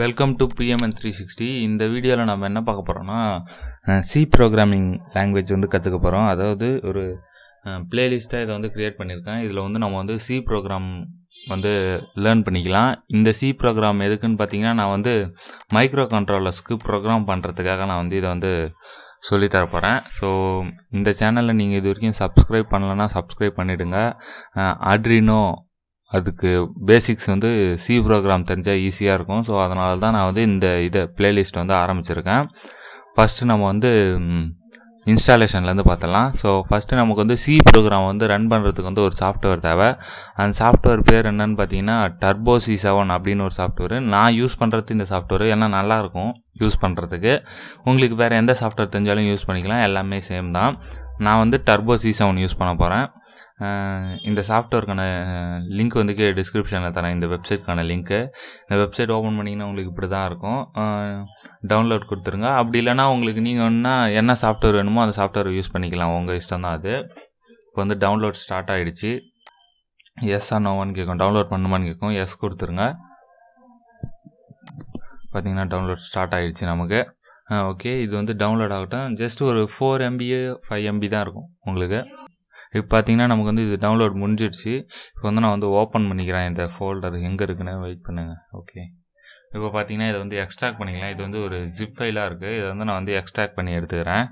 Welcome to PMN 360. இந்த வீடியோவில் நம்ம என்ன பார்க்க போகிறோம்னா சி ப்ரோக்ராமிங் லாங்குவேஜ் வந்து கற்றுக்க போகிறோம். அதாவது ஒரு பிளேலிஸ்ட்டாக இதை வந்து க்ரியேட் பண்ணியிருக்கேன். இதில் வந்து நம்ம வந்து சி ப்ரோக்ராம் வந்து லேர்ன் பண்ணிக்கலாம். இந்த சி ப்ரோக்ராம் எதுக்குன்னு பார்த்தீங்கன்னா, நான் வந்து மைக்ரோ கண்ட்ரோலர்ஸ்க்கு ப்ரோக்ராம் பண்ணுறதுக்காக நான் வந்து இதை வந்து சொல்லித்தர போகிறேன். ஸோ இந்த சேனலில் நீங்கள் இது வரைக்கும் சப்ஸ்கிரைப் பண்ணலைன்னா சப்ஸ்கிரைப் பண்ணிவிடுங்க. ஆர்டினோ அதுக்கு பேசிக்ஸ் வந்து சி ப்ரோக்ராம் தெரிஞ்சால் ஈஸியாக இருக்கும். ஸோ அதனால தான் நான் வந்து இதை பிளேலிஸ்ட் வந்து ஆரம்பிச்சிருக்கேன். ஃபஸ்ட்டு நம்ம வந்து இன்ஸ்டாலேஷன்லேருந்து பார்த்தலாம். ஸோ ஃபஸ்ட்டு நமக்கு வந்து சி ப்ரோக்ராம் வந்து ரன் பண்ணுறதுக்கு வந்து ஒரு சாஃப்ட்வேர் தேவை. அந்த சாஃப்ட்வேர் பேர் என்னன்னு பார்த்தீங்கன்னா டர்போ C7 அப்படின்னு ஒரு சாஃப்ட்வேர். நான் யூஸ் பண்ணுறது இந்த சாஃப்ட்வேர் ஏன்னா நல்லாயிருக்கும் யூஸ் பண்ணுறதுக்கு. உங்களுக்கு வேறு எந்த சாஃப்ட்வேர் தெரிஞ்சாலும் யூஸ் பண்ணிக்கலாம், எல்லாமே சேம் தான். நான் வந்து டர்போ C7 யூஸ் பண்ண போகிறேன். இந்த சாஃப்ட்வேருக்கான லிங்க் வந்து டிஸ்கிரிப்ஷனில் தரேன், இந்த வெப்சைட்க்கான லிங்க்கு. இந்த வெப்சைட் ஓப்பன் பண்ணிங்கன்னா உங்களுக்கு இப்படி தான் இருக்கும். டவுன்லோட் கொடுத்துருங்க. அப்படி இல்லைனா உங்களுக்கு நீங்கள் ஒன்றா என்ன சாஃப்ட்வேர் வேணுமோ அந்த சாஃப்ட்வேர் யூஸ் பண்ணிக்கலாம், உங்கள் இஷ்டம் தான் அது. இப்போ வந்து டவுன்லோட் ஸ்டார்ட் ஆகிடுச்சு. எஸ் நோவான்னு கேட்கும், டவுன்லோட் பண்ணுமான்னு கேட்கும். எஸ் கொடுத்துருங்க. பார்த்தீங்கன்னா டவுன்லோட் ஸ்டார்ட் ஆகிடுச்சு நமக்கு. ஓகே, இது வந்து டவுன்லோட் ஆகட்டும். ஜஸ்ட் ஒரு 4 MB 5 MB தான் இருக்கும் உங்களுக்கு. இப்போ பார்த்தீங்கன்னா நமக்கு வந்து இது டவுன்லோட் முடிஞ்சிடுச்சு. இப்போ வந்து நான் வந்து ஓப்பன் பண்ணிக்கிறேன் இந்த ஃபோல்டர் எங்கே இருக்குன்னு. வெயிட் பண்ணுங்கள். ஓகே, இப்போ பார்த்தீங்கன்னா இதை வந்து எக்ஸ்ட்ராக்ட் பண்ணிக்கலாம். இது வந்து ஒரு ஜிப் ஃபைலாக இருக்குது. இதை வந்து நான் வந்து எக்ஸ்ட்ராக்ட் பண்ணி எடுத்துக்கிறேன்.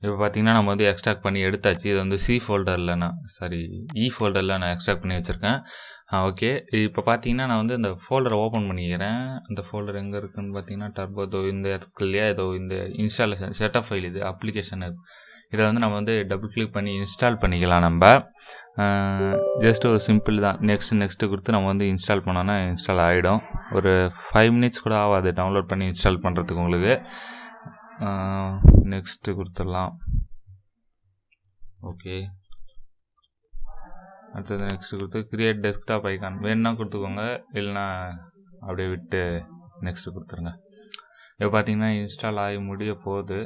இப்போ பார்த்தீங்கன்னா நம்ம வந்து எக்ஸ்ட்ராக்ட் பண்ணி எடுத்தாச்சு. இது வந்து இ ஃபோல்டரில் நான் எக்ஸ்ட்ராக்ட் பண்ணி வச்சுருக்கேன். ஓகே, இப்போ பார்த்தீங்கன்னா நான் வந்து இந்த ஃபோல்டரை ஓப்பன் பண்ணிக்கிறேன். அந்த ஃபோல்டர் எங்கே இருக்குதுன்னு பார்த்தீங்கன்னா டர்போ இந்த இடத்துக்குள்ளேயே ஏதோ இந்த இன்ஸ்டாலேஷன் செட்டப் ஃபைல், இது அப்ளிகேஷன் இதை வந்து நம்ம வந்து டபுள் கிளிக் பண்ணி இன்ஸ்டால் பண்ணிக்கலாம். நம்ம ஜஸ்ட் ஒரு சிம்பிள் தான். நெக்ஸ்ட்டு கொடுத்து நம்ம வந்து இன்ஸ்டால் பண்ணோன்னா இன்ஸ்டால் ஆகிடும். ஒரு 5 மினிட்ஸ் கூட ஆகாது டவுன்லோட் பண்ணி இன்ஸ்டால் பண்ணுறதுக்கு உங்களுக்கு. நெக்ஸ்ட்டு கொடுத்துடலாம். ஓகே, அடுத்தது நெக்ஸ்ட்டு கொடுத்து கிரியேட் டெஸ்க்டாப் ஐக்கான் வேணுன்னா கொடுத்துக்கோங்க, இல்லைனா அப்படியே விட்டு நெக்ஸ்ட்டு கொடுத்துருங்க. இப்போ பார்த்தீங்கன்னா இன்ஸ்டால் ஆகி முடிய போகுது.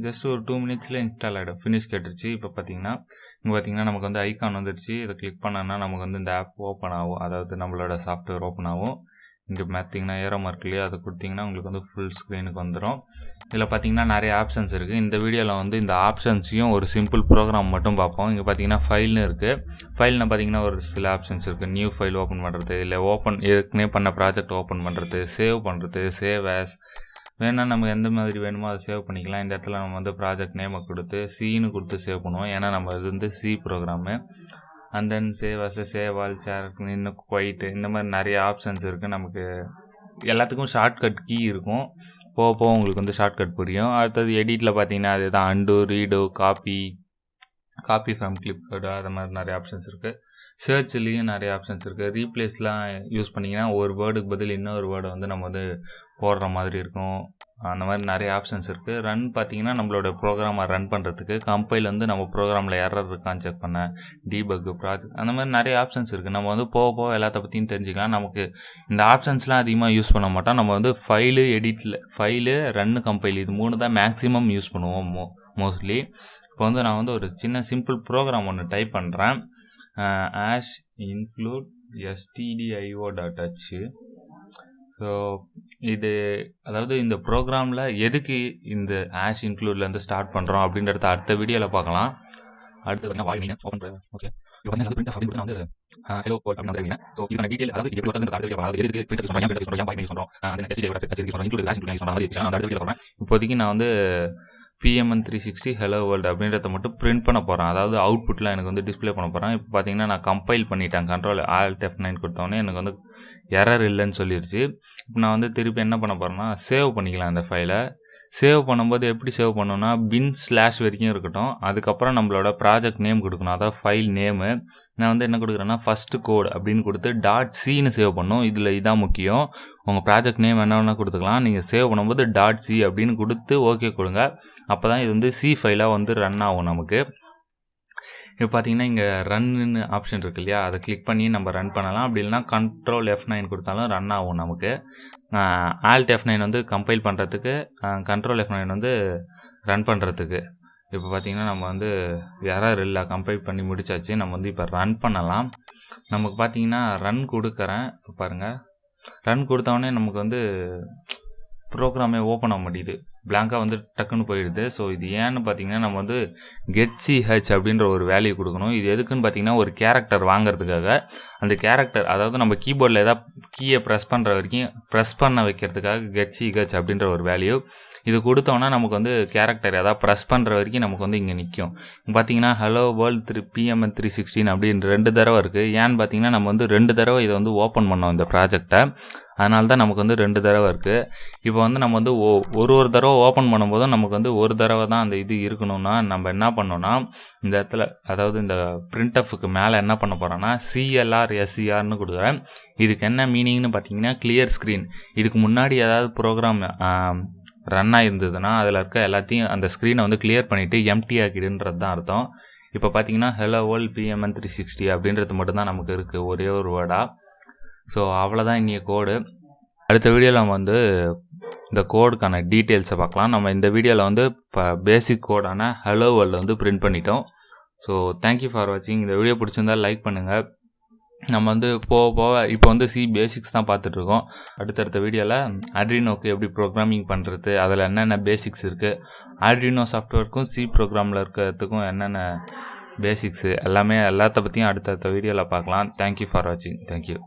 ஜஸ்ட் ஒரு 2 மினிட்ஸில் இன்ஸ்டால் ஆகிடும். ஃபினிஷ் கேட்டுருச்சு. இப்போ பார்த்தீங்கன்னா நமக்கு வந்து ஐக்கான் வந்துடுச்சு. இதை கிளிக் பண்ணோன்னா நமக்கு வந்து இந்த ஆப் ஓப்பன் ஆகும், அதாவது நம்மளோட சாஃப்ட்வேர் ஓப்பன் ஆகும். இங்கே பார்த்தீங்கன்னா ஏரோ மார்க் இல்லையா, அதை கொடுத்தீங்கன்னா உங்களுக்கு வந்து ஃபுல் ஸ்க்ரீனுக்கு வந்துடும். இதில் பார்த்தீங்கன்னா நிறைய ஆப்ஷன்ஸ் இருக்குது. இந்த வீடியோவில் வந்து இந்த ஆப்ஷன்ஸையும் ஒரு சிம்பிள் ப்ரோக்ராம் மட்டும் பார்ப்போம். இங்கே பார்த்தீங்கன்னா ஃபைல்னு இருக்குது. ஃபைல்னு பார்த்தீங்கன்னா ஒரு சில ஆப்ஷன்ஸ் இருக்குது. நியூ ஃபைல் ஓப்பன் பண்ணுறது, இல்லை ஏற்கனவே பண்ண ப்ராஜெக்ட் ஓப்பன் பண்ணுறது, சேவ் பண்ணுறது, சேவ் ஆஸ் வேணால் நம்ம எந்த மாதிரி வேணுமோ அதை சேவ் பண்ணிக்கலாம். இந்த இடத்துல நம்ம வந்து ப்ராஜெக்ட் நேமை கொடுத்து சீனு கொடுத்து சேவ் பண்ணுவோம், ஏன்னா நம்ம இது வந்து C program. And then save as save all share இன்னும் குவைட்டு இந்த மாதிரி நிறைய ஆப்ஷன்ஸ் இருக்குது. நமக்கு எல்லாத்துக்கும் ஷார்ட்கட் கீ இருக்கும். போக உங்களுக்கு வந்து ஷார்ட்கட் புரியும். அடுத்தது எடிட்டில் பார்த்தீங்கன்னா அது தான் undo, redo, copy from clipboard, அது மாதிரி நிறைய ஆப்ஷன்ஸ் இருக்குது. சர்ச்லேயும் நிறைய ஆப்ஷன்ஸ் இருக்குது. ரீப்ளேஸ்லாம் யூஸ் பண்ணிங்கன்னா ஒரு வேர்டுக்கு பதில் இன்னொரு வேர்டை வந்து நம்ம வந்து போடுற மாதிரி இருக்கும். அந்த மாதிரி நிறைய ஆப்ஷன்ஸ் இருக்குது. ரன் பார்த்தீங்கன்னா நம்மளோட ப்ரோக்ராமை ரன் பண்ணுறதுக்கு, கம்பைல் வந்து நம்ம ப்ரோக்ராமில் எரர் இருக்கான்னு செக் பண்ண, டீபக், ப்ராஜெக்ட், அந்த மாதிரி நிறைய ஆப்ஷன்ஸ் இருக்குது. நம்ம வந்து போக எல்லாத்த பற்றியும் தெரிஞ்சுக்கலாம். நமக்கு இந்த ஆப்ஷன்ஸ்லாம் அதிகமாக யூஸ் பண்ண மாட்டோம். நம்ம வந்து ஃபைலு ரன்னு, கம்பைல், இது 3 தான் மேக்ஸிமம் யூஸ் பண்ணுவோம் மோஸ்ட்லி. இப்போ வந்து நான் வந்து ஒரு சின்ன சிம்பிள் ப்ரோக்ராம் ஒன்று டைப் பண்ணுறேன். include stdio.h. ஸோ இது அதாவது இந்த ப்ரோக்ராமில் எதுக்கு இந்த includeலேருந்து ஸ்டார்ட் பண்ணுறோம் அப்படின்றத அடுத்த வீடியோவில் பார்க்கலாம். அடுத்து ஓகே, வந்து ஹலோ கோட் அப்படின்னு வந்து ஸோ இதுக்கான டீடைல், அதாவது எப்படி சொல்கிறேன். இப்போதைக்கு நான் வந்து PMN 360 ஹலோ வேர்ல்டு அப்படின்றத மட்டும் பிரிண்ட் பண்ண போகிறேன். அதாவது அவுட்புட்டில் எனக்கு வந்து டிஸ்பிளே பண்ண போகிறேன். இப்போ பார்த்தீங்கன்னா நான் கம்பைல் பண்ணிட்டேன். கண்ட்ரோல் Alt F9 கொடுத்தோன்னே எனக்கு வந்து எரர் இல்லைன்னு சொல்லிடுச்சு. இப்போ நான் வந்து திருப்பி என்ன பண்ண போகிறேன்னா சேவ் பண்ணிக்கலாம். இந்த ஃபைலை சேவ் பண்ணும்போது எப்படி சேவ் பண்ணணும்னா bin/ வரைக்கும் இருக்கட்டும். அதுக்கப்புறம் நம்மளோட ப்ராஜெக்ட் நேம் கொடுக்கணும், அதாவது ஃபைல் நேமு. நான் வந்து என்ன கொடுக்குறேன்னா ஃபஸ்ட்டு கோட் அப்படின்னு கொடுத்து .cன்னு சேவ் பண்ணணும். இதான் முக்கியம். உங்கள் ப்ராஜெக்ட் நேம் என்ன வேணால் கொடுத்துக்கலாம். நீங்கள் சேவ் பண்ணும்போது .c அப்படின்னு கொடுத்து ஓகே கொடுங்க. அப்போ தான் இது வந்து சி ஃபைலாக வந்து ரன் ஆகும் நமக்கு. இப்போ பார்த்தீங்கன்னா இங்கே ரன்னு ஆப்ஷன் இருக்கு இல்லையா, அதை கிளிக் பண்ணி நம்ம ரன் பண்ணலாம். அப்படி இல்லைனா கண்ட்ரோல் F9 கொடுத்தாலும் ரன் ஆகும் நமக்கு. ஆல்ட் F9 வந்து கம்பைல் பண்ணுறதுக்கு, கண்ட்ரோல் F9 வந்து ரன் பண்ணுறதுக்கு. இப்போ பார்த்தீங்கன்னா நம்ம வந்து எரர் இல்லை, கம்பைல் பண்ணி முடிச்சாச்சு. நம்ம வந்து இப்போ ரன் பண்ணலாம். நமக்கு பார்த்தீங்கன்னா ரன் கொடுக்குறேன் பாருங்கள். ரன் கொடுத்தோடனே நமக்கு வந்து ப்ரோக்ராமே ஓப்பன் ஆக மாட்டேங்குது, பிளாங்காக வந்து டக்குன்னு போயிடுது. ஸோ இது ஏன்னு பார்த்தீங்கன்னா நம்ம வந்து getch அப்படின்ற ஒரு வேல்யூ கொடுக்கணும். இது எதுக்குன்னு பார்த்தீங்கன்னா ஒரு கேரக்டர் வாங்குறதுக்காக. அந்த கேரக்டர் அதாவது நம்ம கீபோர்டில் ஏதாவது கீயை ப்ரெஸ் பண்ணுற வரைக்கும் ப்ரெஸ் பண்ண வைக்கிறதுக்காக getch அப்படின்ற ஒரு வேல்யூ. இது கொடுத்தோன்னா நமக்கு வந்து கேரக்டர் எதாவது ப்ரெஸ் பண்ணுற வரைக்கும் நமக்கு வந்து இங்கே நிற்கும். பார்த்தீங்கன்னா ஹலோ வேர்ல்ட் PMN 316 அப்படின்னு 2 தடவை இருக்குது. ஏன்னு பார்த்தீங்கன்னா நம்ம வந்து 2 தடவை இதை வந்து ஓப்பன் பண்ணோம் இந்த ப்ராஜெக்டை, அதனால தான் நமக்கு வந்து 2 தடவை இருக்குது. இப்போ வந்து நம்ம வந்து ஒரு தடவை ஓப்பன் பண்ணும்போதும் நமக்கு வந்து ஒரு தடவை தான் அந்த இது இருக்கணும்னா நம்ம என்ன பண்ணோன்னா இந்த இடத்துல அதாவது இந்த பிரிண்ட்எஃப்க்கு மேலே என்ன பண்ண போகிறோன்னா CLR கொடுக்குறேன். இதுக்கு என்ன மீனிங்னு பார்த்தீங்கன்னா கிளியர் ஸ்க்ரீன். இதுக்கு முன்னாடி ஏதாவது ப்ரோக்ராம் ரன் ஆகிருந்ததுன்னா அதில் இருக்க எல்லாத்தையும் அந்த ஸ்க்ரீனை வந்து கிளியர் பண்ணிவிட்டு எம்டி ஆக்கிடுன்றது தான் அர்த்தம். இப்போ பார்த்தீங்கன்னா ஹலோ வேர்ல்ட் PMN 360 அப்படின்றது மட்டும்தான் நமக்கு இருக்குது, ஒரே ஒரு வேர்டாக. ஸோ அவ்வளோதான் இன்றைய கோடு. அடுத்த வீடியோவில் நம்ம வந்து இந்த கோடுக்கான டீட்டெயில்ஸை பார்க்கலாம். நம்ம இந்த வீடியோவில் வந்து இப்போ பேசிக் கோடான ஹலோ வேர்ல்டு வந்து பிரிண்ட் பண்ணிட்டோம். ஸோ தேங்க்யூ ஃபார் வாட்சிங். இந்த வீடியோ பிடிச்சிருந்தால் லைக் பண்ணுங்கள். நம்ம வந்து போக இப்போ வந்து C பேசிக்ஸ் தான் பார்த்துட்ருக்கோம். அடுத்தடுத்த வீடியோவில் ஆர்டினோக்கு எப்படி ப்ரோக்ராமிங் பண்ணுறது, அதில் என்னென்ன பேசிக்ஸ் இருக்குது, ஆர்டினோ சாஃப்ட்வேருக்கும் C ப்ரோக்ராமில் இருக்கிறதுக்கும் என்னென்ன பேசிக்ஸு எல்லாத்த பற்றியும் அடுத்தடுத்த வீடியோவில் பார்க்கலாம். தேங்க்யூ ஃபார் வாட்சிங். தேங்க்யூ.